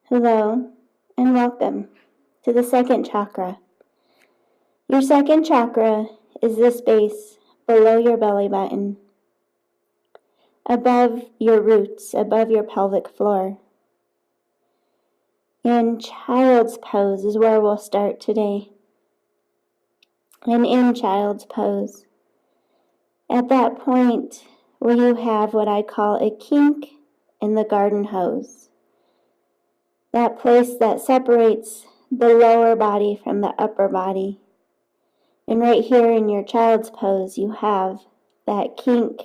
Hello, and welcome to the second chakra. Your second chakra is the space below your belly button, above your roots, above your pelvic floor. In child's pose is where we'll start today. And in child's pose, at that point where you have what I call a kink in the garden hose, that place that separates the lower body from the upper body. And right here in your child's pose, you have that kink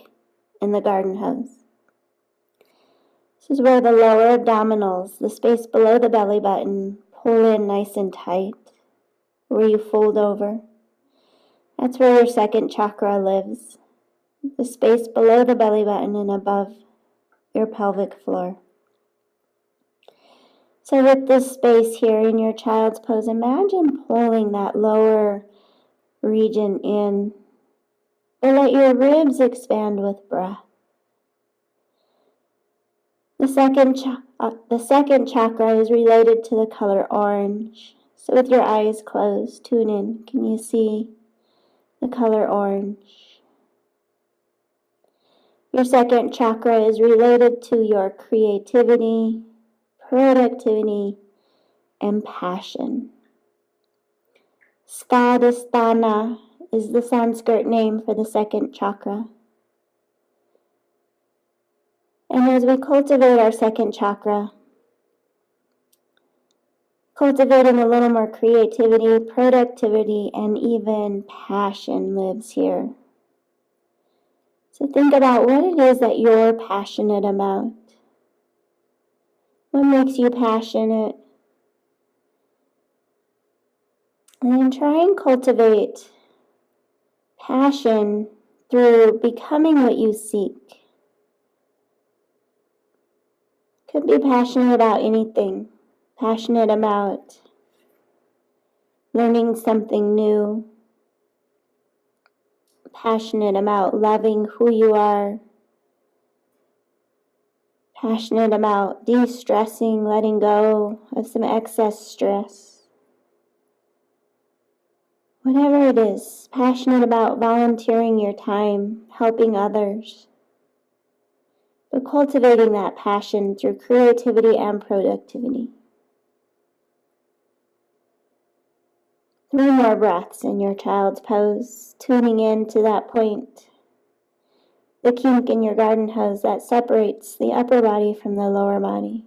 in the garden hose. This is where the lower abdominals, the space below the belly button, pull in nice and tight, where you fold over. That's where your second chakra lives, the space below the belly button and above your pelvic floor. So with this space here in your child's pose, imagine pulling that lower region in, and let your ribs expand with breath. The second chakra is related to the color orange. So with your eyes closed, tune in. Can you see the color orange? Your second chakra is related to your creativity, productivity, and passion. Svadhisthana is the Sanskrit name for the second chakra. And as we cultivate our second chakra, cultivating a little more creativity, productivity, and even passion lives here. So think about what it is that you're passionate about. What makes you passionate? And then try and cultivate passion through becoming what you seek. Could be passionate about anything. Passionate about learning something new. Passionate about loving who you are. Passionate about de-stressing, letting go of some excess stress. Whatever it is, passionate about volunteering your time, helping others. But cultivating that passion through creativity and productivity. 3 more breaths in your child's pose, tuning in to that point. The kink in your garden hose that separates the upper body from the lower body.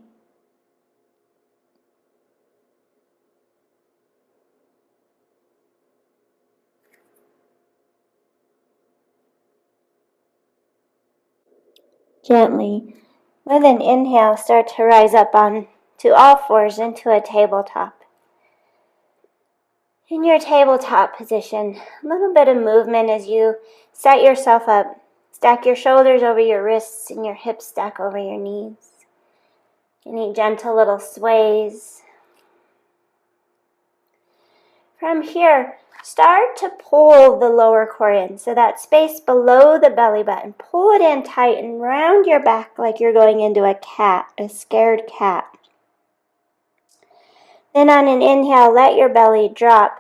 Gently, with an inhale, start to rise up on to all fours into a tabletop. In your tabletop position, a little bit of movement as you set yourself up. Stack your shoulders over your wrists and your hips stack over your knees. Any gentle little sways. From here, start to pull the lower core in. So that space below the belly button, pull it in tight and round your back like you're going into a cat, a scared cat. Then on an inhale, let your belly drop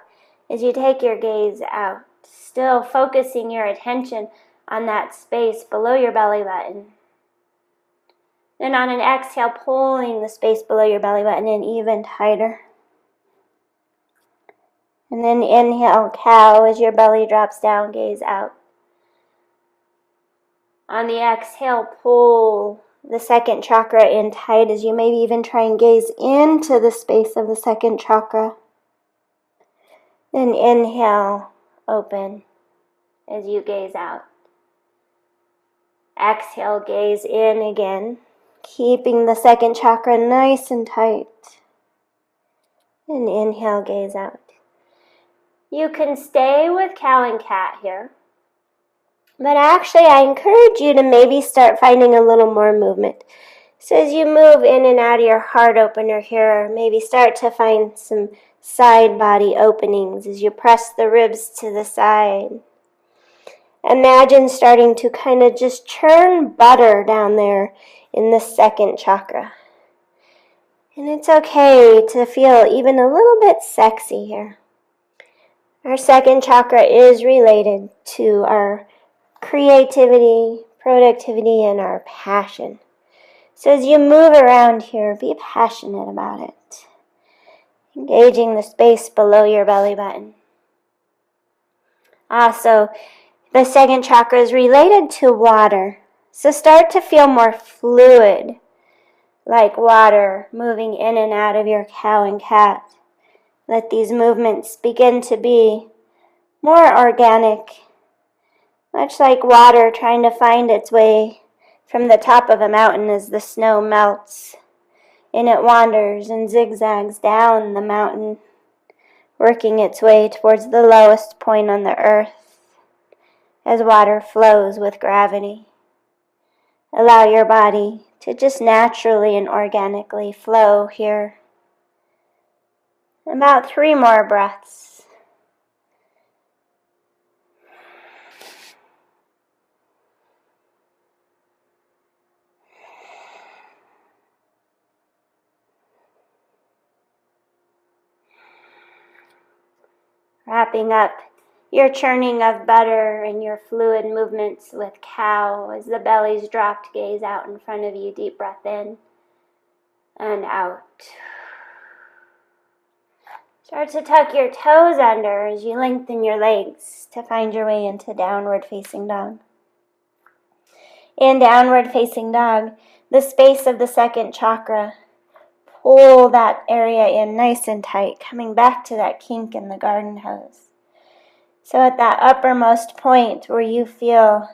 as you take your gaze out, still focusing your attention on that space below your belly button. Then on an exhale, pulling the space below your belly button in even tighter. And then inhale, cow, as your belly drops down, gaze out. On the exhale, pull the second chakra in tight as you maybe even try and gaze into the space of the second chakra. Then inhale, open as you gaze out. Exhale, gaze in again, keeping the second chakra nice and tight. And inhale, gaze out. You can stay with cow and cat here, but actually I encourage you to maybe start finding a little more movement. So as you move in and out of your heart opener here, maybe start to find some side body openings as you press the ribs to the side. Imagine starting to kind of just churn butter down there in the second chakra. And it's okay to feel even a little bit sexy here. Our second chakra is related to our creativity, productivity, and our passion. So as you move around here, be passionate about it. Engaging the space below your belly button. Also, the second chakra is related to water. So start to feel more fluid, like water moving in and out of your cow and cat. Let these movements begin to be more organic, much like water trying to find its way from the top of a mountain as the snow melts and it wanders and zigzags down the mountain, working its way towards the lowest point on the earth as water flows with gravity. Allow your body to just naturally and organically flow here. About 3 more breaths. Wrapping up your churning of butter and your fluid movements with cow as the belly's dropped, gaze out in front of you. Deep breath in and out. Start to tuck your toes under as you lengthen your legs to find your way into downward facing dog. In downward facing dog, the space of the second chakra, pull that area in nice and tight, coming back to that kink in the garden hose. So at that uppermost point where you feel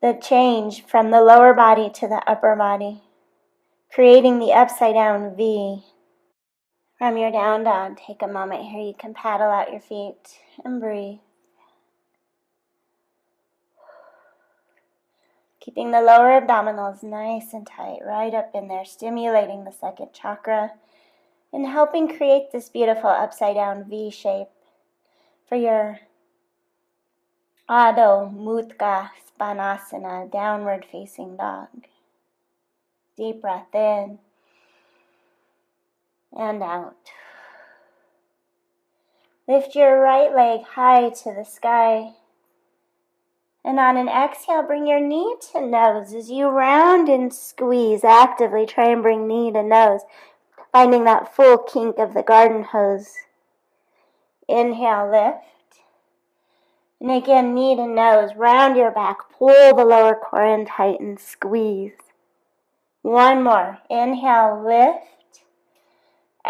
the change from the lower body to the upper body, creating the upside down V. From your down dog, take a moment here. You can paddle out your feet and breathe. Keeping the lower abdominals nice and tight, right up in there, stimulating the second chakra and helping create this beautiful upside down V shape for your Adho Mukha Svanasana, downward facing dog. Deep breath in and out. Lift your right leg high to the sky. And on an exhale, bring your knee to nose as you round and squeeze. Actively try and bring knee to nose, finding that full kink of the garden hose. Inhale, lift. And again, knee to nose, round your back, pull the lower core in tight and squeeze. One more. Inhale, lift.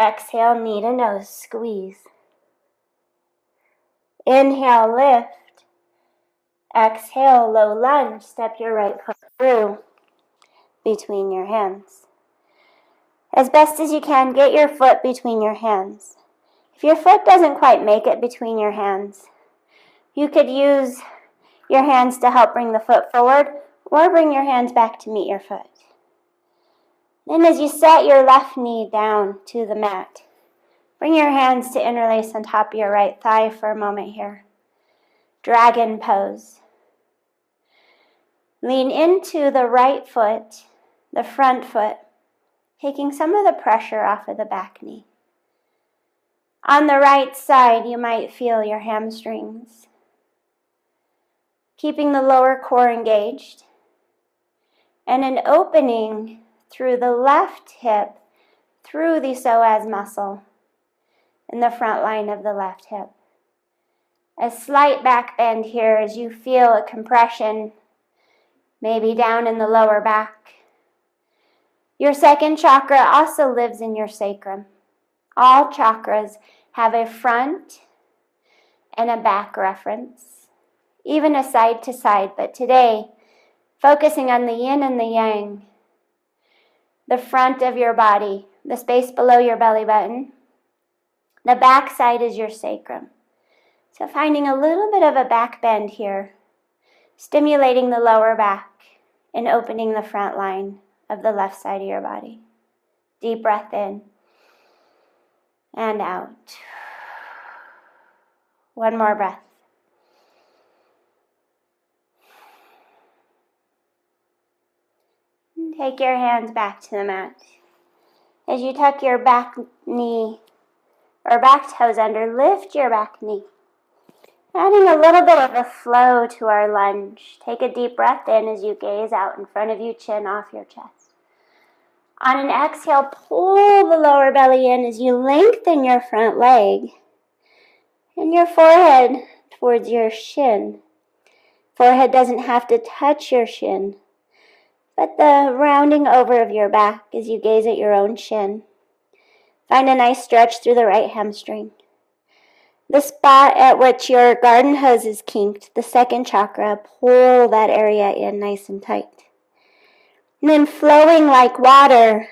Exhale, knee to nose, squeeze. Inhale, lift. Exhale, low lunge. Step your right foot through between your hands. As best as you can, get your foot between your hands. If your foot doesn't quite make it between your hands, you could use your hands to help bring the foot forward or bring your hands back to meet your foot. Then as you set your left knee down to the mat, bring your hands to interlace on top of your right thigh for a moment here. Dragon pose. Lean into the right foot, the front foot, taking some of the pressure off of the back knee. On the right side, you might feel your hamstrings. Keeping the lower core engaged. And an opening through the left hip, through the psoas muscle in the front line of the left hip. A slight back bend here as you feel a compression, maybe down in the lower back. Your second chakra also lives in your sacrum. All chakras have a front and a back reference, even a side to side, but today, focusing on the yin and the yang, the front of your body, the space below your belly button, the back side is your sacrum. So finding a little bit of a back bend here, stimulating the lower back and opening the front line of the left side of your body. Deep breath in and out. One more breath. Take your hands back to the mat. As you tuck your back knee or back toes under, lift your back knee. Adding a little bit of a flow to our lunge. Take a deep breath in as you gaze out in front of you, chin off your chest. On an exhale, pull the lower belly in as you lengthen your front leg and your forehead towards your shin. Forehead doesn't have to touch your shin, but the rounding over of your back as you gaze at your own shin. Find a nice stretch through the right hamstring. The spot at which your garden hose is kinked, the second chakra, pull that area in nice and tight. And then flowing like water,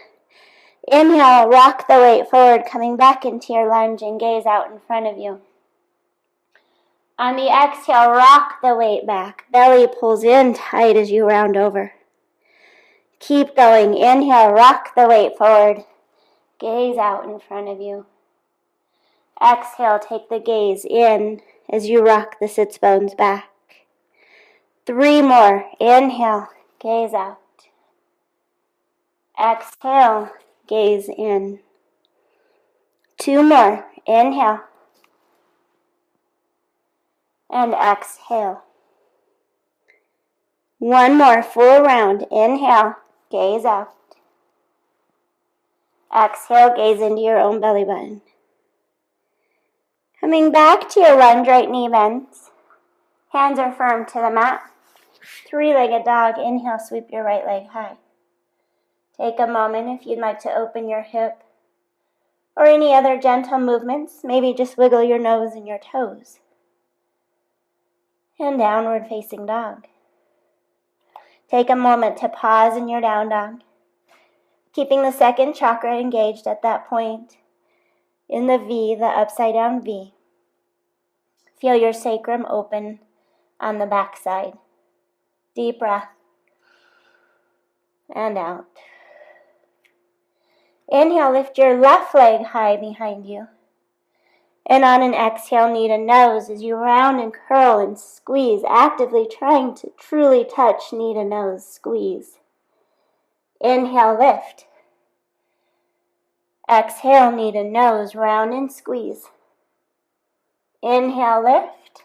inhale, rock the weight forward, coming back into your lunge and gaze out in front of you. On the exhale, rock the weight back. Belly pulls in tight as you round over. Keep going. Inhale, rock the weight forward. Gaze out in front of you. Exhale, take the gaze in as you rock the sits bones back. 3 more. Inhale, gaze out. Exhale, gaze in. 2 more. Inhale. And exhale. 1 more full round. Inhale, gaze out. Exhale, gaze into your own belly button. Coming back to your lunge, right knee bends. Hands are firm to the mat. 3-legged dog. Inhale, sweep your right leg high. Take a moment if you'd like to open your hip or any other gentle movements. Maybe just wiggle your nose and your toes. And downward facing dog. Take a moment to pause in your down dog, keeping the second chakra engaged at that point in the V, the upside down V. Feel your sacrum open on the back side. Deep breath. And out. Inhale, lift your left leg high behind you. And on an exhale, knee to nose as you round and curl and squeeze, actively trying to truly touch knee to nose, squeeze. Inhale, lift. Exhale, knee to nose, round and squeeze. Inhale, lift.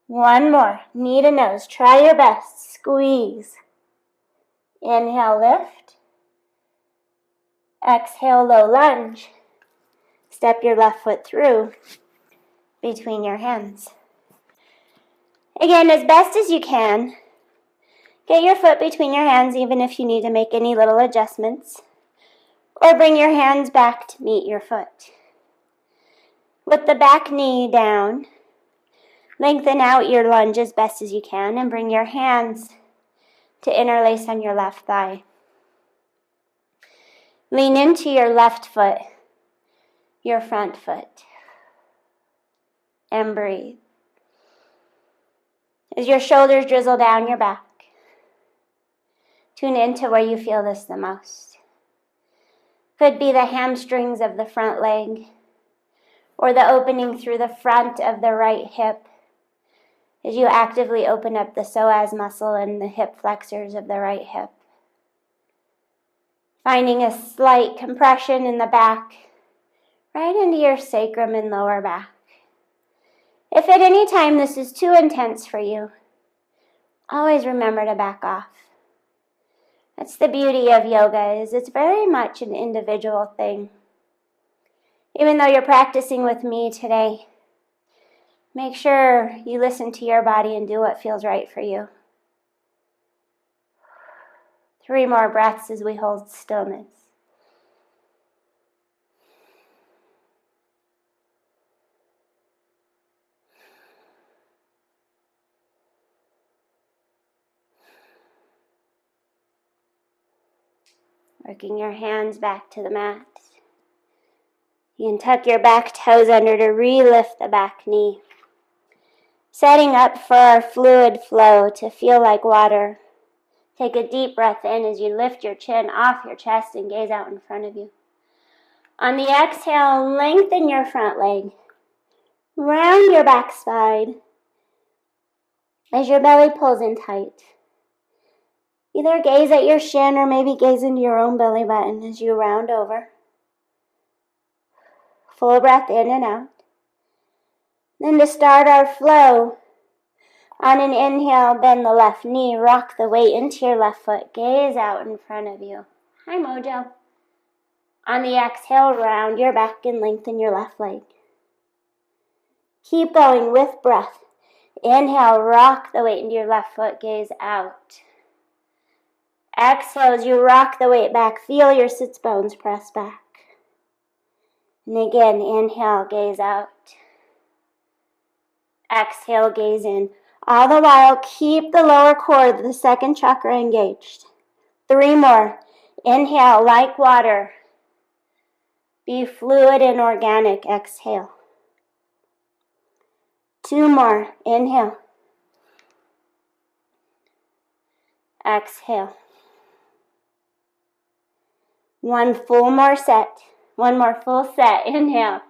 1 more, knee to nose, try your best, squeeze. Inhale, lift. Exhale, low lunge. Step your left foot through between your hands. Again, as best as you can, get your foot between your hands even if you need to make any little adjustments, or bring your hands back to meet your foot. With the back knee down, lengthen out your lunge as best as you can and bring your hands to interlace on your left thigh. Lean into your left foot, your front foot, and breathe. As your shoulders drizzle down your back, tune into where you feel this the most. Could be the hamstrings of the front leg, or the opening through the front of the right hip, as you actively open up the psoas muscle and the hip flexors of the right hip. Finding a slight compression in the back, right into your sacrum and lower back. If at any time this is too intense for you, always remember to back off. That's the beauty of yoga, is it's very much an individual thing. Even though you're practicing with me today, make sure you listen to your body and do what feels right for you. 3 more breaths as we hold stillness. Working your hands back to the mat. You can tuck your back toes under to re-lift the back knee. Setting up for our fluid flow to feel like water. Take a deep breath in as you lift your chin off your chest and gaze out in front of you. On the exhale, lengthen your front leg. Round your back side as your belly pulls in tight. Either gaze at your shin or maybe gaze into your own belly button as you round over. Full breath in and out. Then to start our flow, on an inhale, bend the left knee, rock the weight into your left foot, gaze out in front of you. Hi, Mojo. On the exhale, round your back and lengthen your left leg. Keep going with breath. Inhale, rock the weight into your left foot, gaze out. Exhale as you rock the weight back, feel your sits bones press back. And again, inhale, gaze out. Exhale, gaze in. All the while, keep the lower core, the second chakra, engaged. 3 more. Inhale, like water. Be fluid and organic. Exhale. 2 more. Inhale. Exhale. 1 full more set. 1 more full set. Inhale.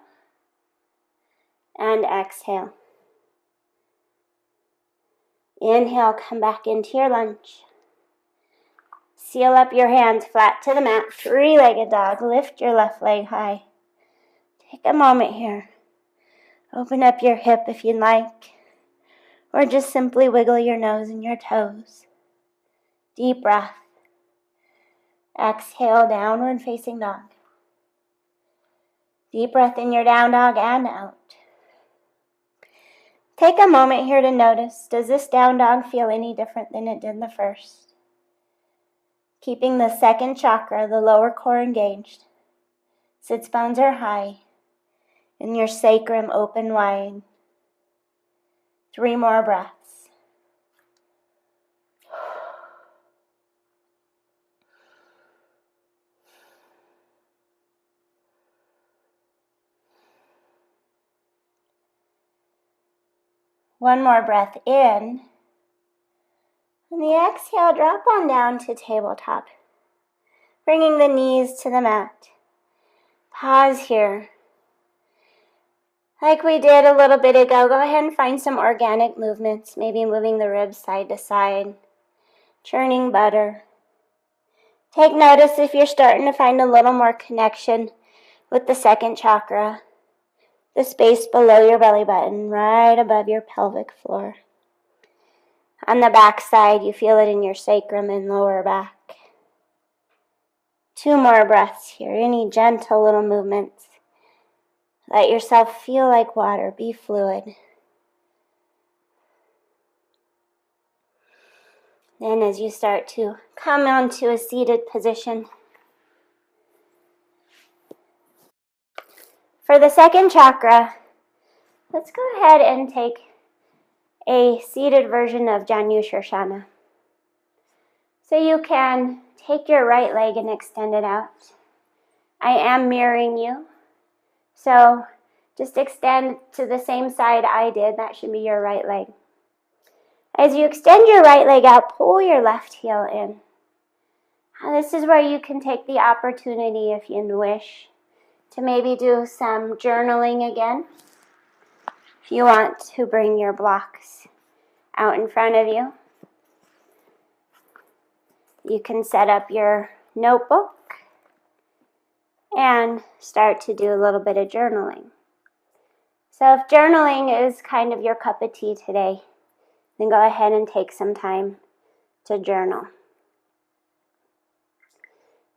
And exhale. Inhale, come back into your lunge. Seal up your hands flat to the mat. 3-legged dog. Lift your left leg high. Take a moment here. Open up your hip if you'd like. Or just simply wiggle your nose and your toes. Deep breath. Exhale, downward facing dog. Deep breath in your down dog and out. Take a moment here to notice, does this down dog feel any different than it did the first? Keeping the second chakra, the lower core, engaged. Sits bones are high, and your sacrum open wide. 3 more breaths. One more breath in. And the exhale, drop on down to tabletop. Bringing the knees to the mat. Pause here. Like we did a little bit ago, go ahead and find some organic movements. Maybe moving the ribs side to side. Churning butter. Take notice if you're starting to find a little more connection with the second chakra. The space below your belly button, right above your pelvic floor. On the back side, you feel it in your sacrum and lower back. 2 more breaths here. Any gentle little movements. Let yourself feel like water. Be fluid. Then as you start to come onto a seated position, for the second chakra, let's go ahead and take a seated version of Janushirshana. So you can take your right leg and extend it out. I am mirroring you, so just extend to the same side I did. That should be your right leg. As you extend your right leg out, pull your left heel in. Now this is where you can take the opportunity, if you wish, to maybe do some journaling again. If you want to bring your blocks out in front of you, you can set up your notebook and start to do a little bit of journaling. So if journaling is kind of your cup of tea today, then go ahead and take some time to journal.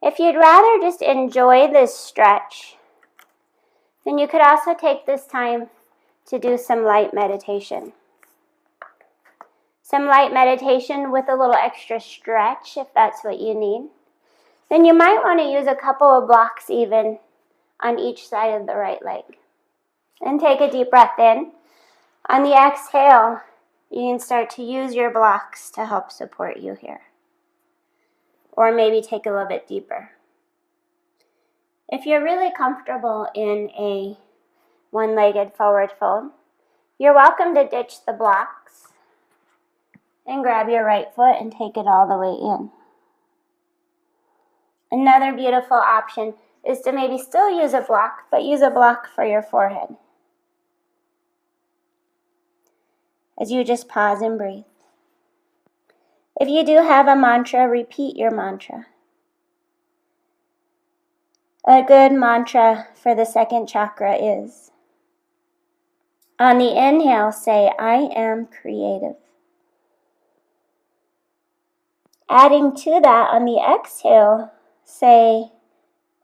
If you'd rather just enjoy this stretch, then you could also take this time to do some light meditation. Some light meditation with a little extra stretch if that's what you need. Then you might want to use a couple of blocks even on each side of the right leg. And take a deep breath in. On the exhale, you can start to use your blocks to help support you here. Or maybe take a little bit deeper. If you're really comfortable in a one-legged forward fold, you're welcome to ditch the blocks and grab your right foot and take it all the way in. Another beautiful option is to maybe still use a block, but use a block for your forehead. As you just pause and breathe. If you do have a mantra, repeat your mantra. A good mantra for the second chakra is, on the inhale, say, I am creative. Adding to that, on the exhale, say,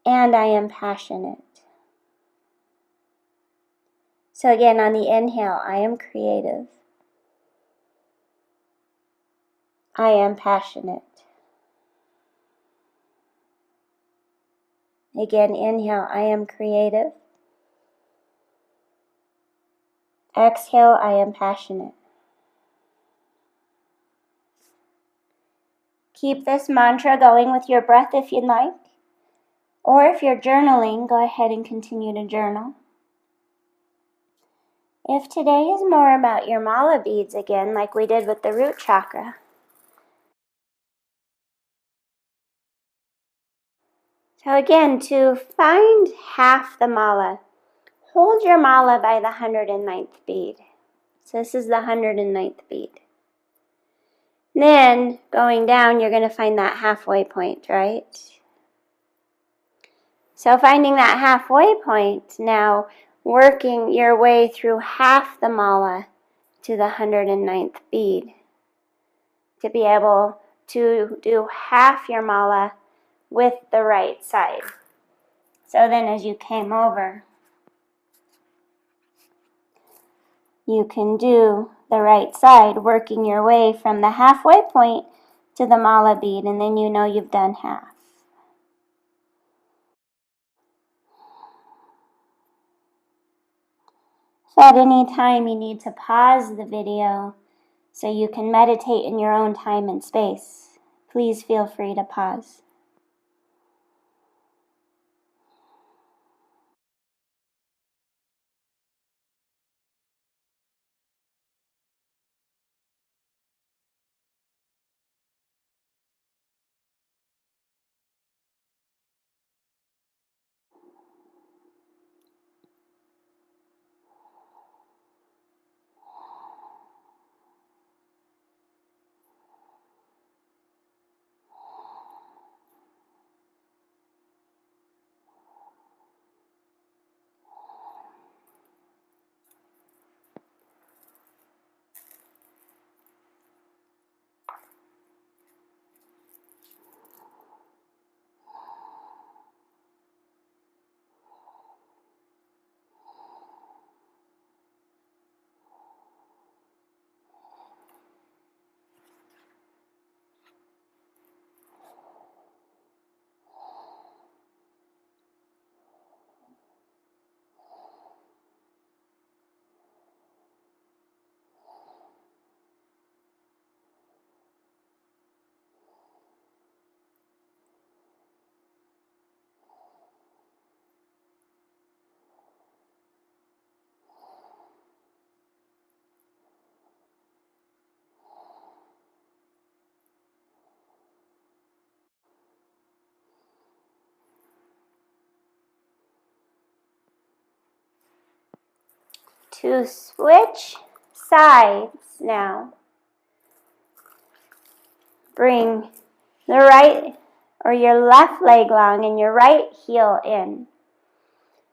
and I am passionate. So again, on the inhale, I am creative. I am passionate. Again, inhale, I am creative. Exhale, I am passionate. Keep this mantra going with your breath if you'd like. Or if you're journaling, go ahead and continue to journal. If today is more about your mala beads again, like we did with the root chakra, so again, to find half the mala, hold your mala by the 109th bead. So this is the 109th bead. Then, going down, you're going to find that halfway point, right? So finding that halfway point, now working your way through half the mala to the 109th bead to be able to do half your mala with the right side. So then as you came over, you can do the right side, working your way from the halfway point to the mala bead, and then you know you've done half. So at any time you need to pause the video so you can meditate in your own time and space, please feel free to pause. To switch sides now, bring the right or your left leg long and your right heel in.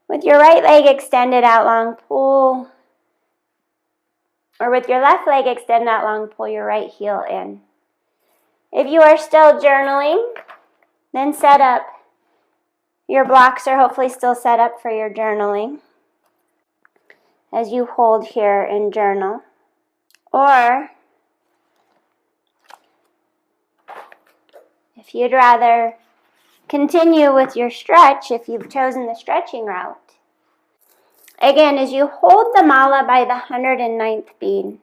With your right leg extended out long, pull, or with your left leg extended out long, pull your right heel in. If you are still journaling, then set up. Your blocks are hopefully still set up for your journaling as you hold here and journal. Or if you'd rather continue with your stretch, if you've chosen the stretching route. Again, as you hold the mala by the 109th bead,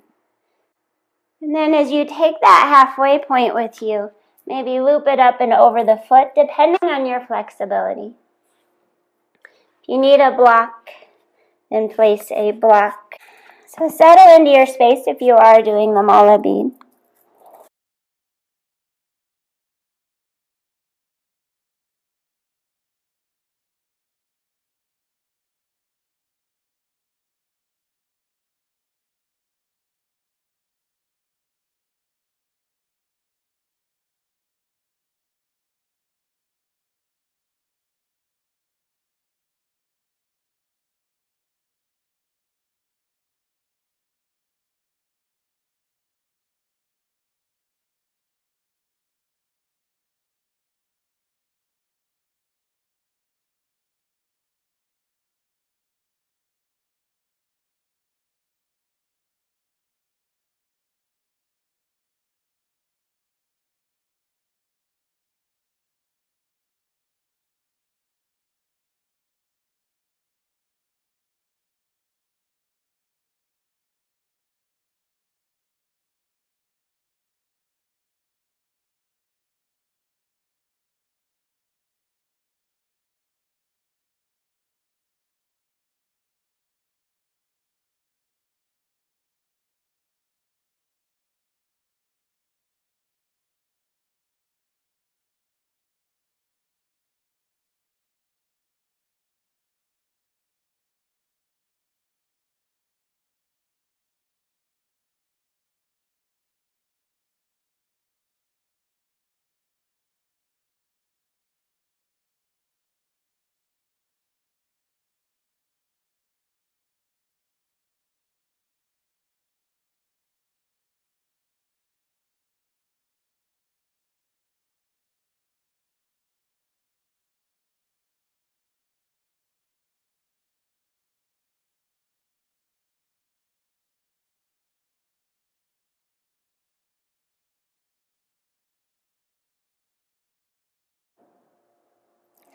and then as you take that halfway point with you, maybe loop it up and over the foot, depending on your flexibility. If you need a block, then place a block. So settle into your space if you are doing the mala bead.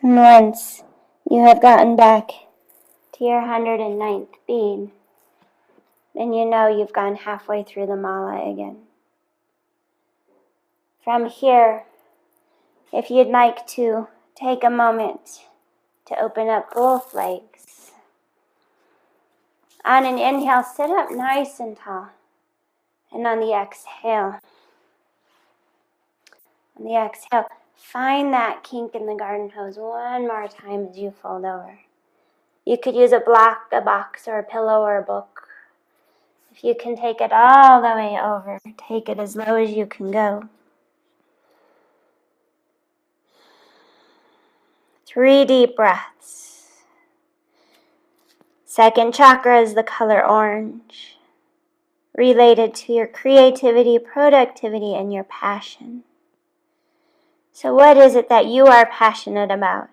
And once you have gotten back to your 109th bead, then you know you've gone halfway through the mala again. From here, if you'd like to take a moment to open up both legs. On an inhale, sit up nice and tall. And on the exhale, find that kink in the garden hose one more time as you fold over. You could use a block, a box, or a pillow, or a book. If you can take it all the way over, take it as low as you can go. 3 deep breaths. Second chakra is the color orange, related to your creativity, productivity, and your passion. So what is it that you are passionate about?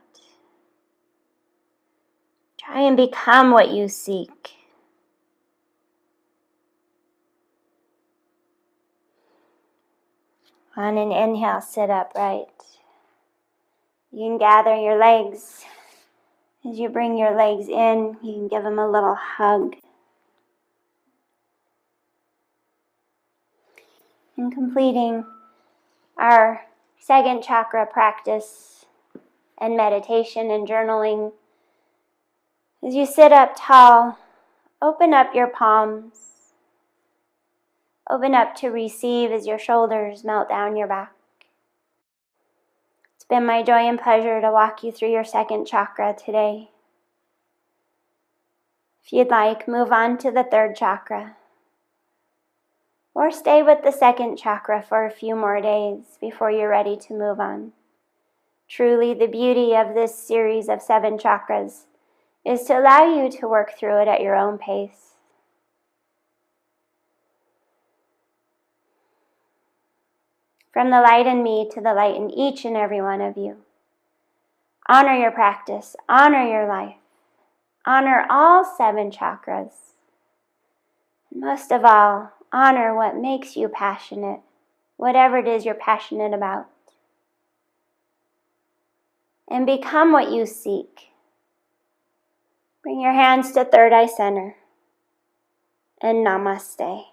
Try and become what you seek. On an inhale, sit upright. You can gather your legs. As you bring your legs in, you can give them a little hug. And completing our second chakra practice and meditation and journaling, as you sit up tall, open up your palms. Open up to receive as your shoulders melt down your back. It's been my joy and pleasure to walk you through your second chakra today. If you'd like, move on to the third chakra. Or stay with the second chakra for a few more days before you're ready to move on. Truly, the beauty of this series of 7 chakras is to allow you to work through it at your own pace. From the light in me to the light in each and every one of you. Honor your practice, honor your life, honor all 7 chakras. And most of all, honor what makes you passionate, whatever it is you're passionate about. And become what you seek. Bring your hands to third eye center. And namaste.